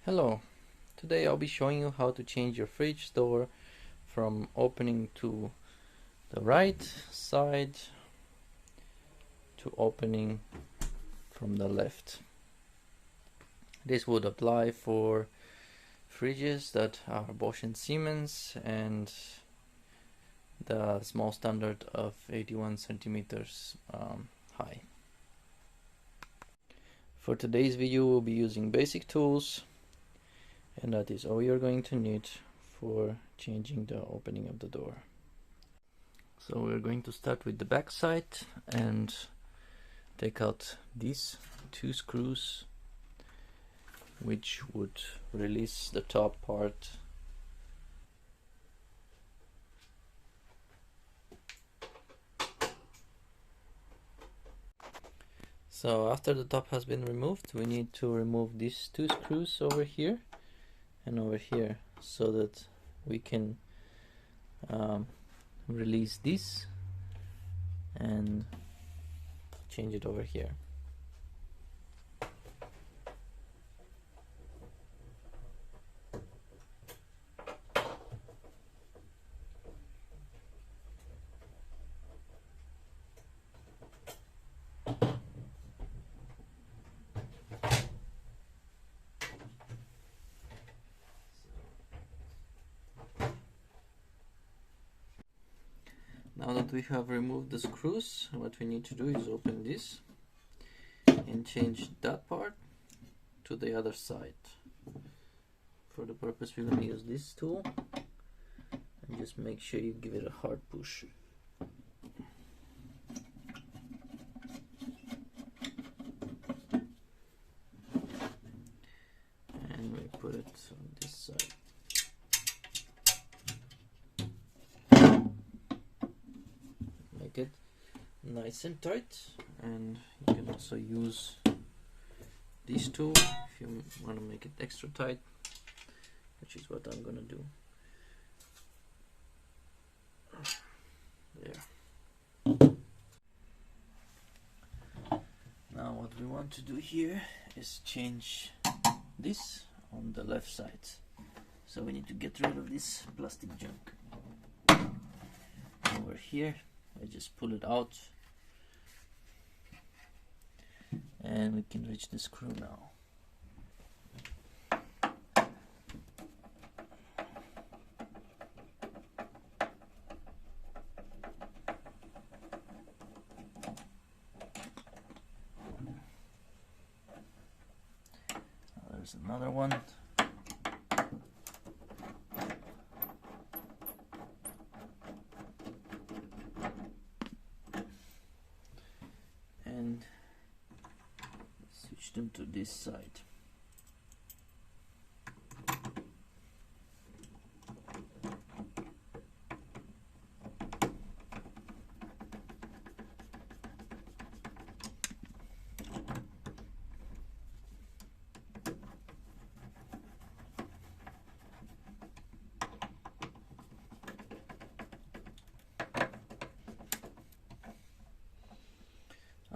Hello, today I'll be showing you how to change your fridge door from opening to the right side to opening from the left. This would apply for fridges that are Bosch and Siemens and the small standard of 81 centimeters high. For today's video we'll be using basic tools, and that is all you're going to need for changing the opening of the door. So we're going to start with the back side and take out these two screws, which would release the top part. So after the top has been removed, we need to remove these two screws over here and over here, so that we can release this and change it over here. Now that we have removed the screws, what we need to do is open this and change that part to the other side. For the purpose, we're going to use this tool and just make sure you give it a hard push. And we put it on this side. It nice and tight, and you can also use these two if you want to make it extra tight, which is what I'm gonna do. There. Now what we want to do here is change this on the left side, so we need to get rid of this plastic junk. Over here I just pull it out and we can reach the screw now. There's another one. And switch them to this side.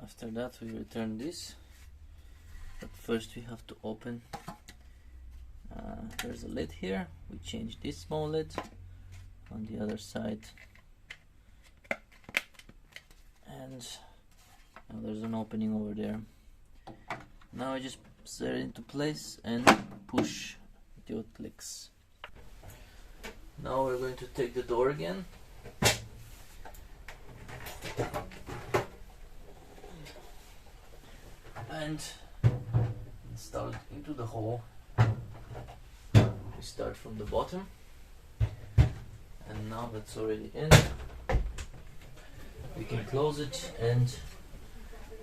After that we return this, but first we have to open, there's a lid here, we change this small lid on the other side, and now there's an opening over there. Now I just set it into place and push until it clicks. Now we're going to take the door again. And install it into the hole. We start from the bottom, and now that's already in, we can close it and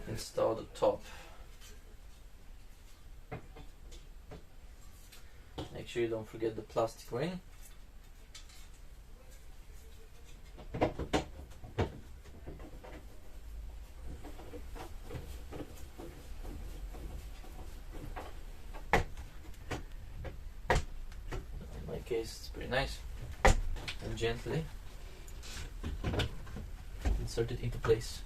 install the top. Make sure you don't forget the plastic ring. Case, it's pretty nice, and gently insert it into place.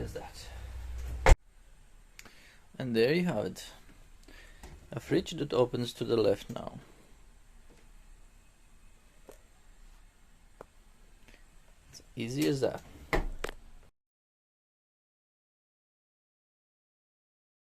as that. And there you have it. A fridge that opens to the left now. It's easy as that.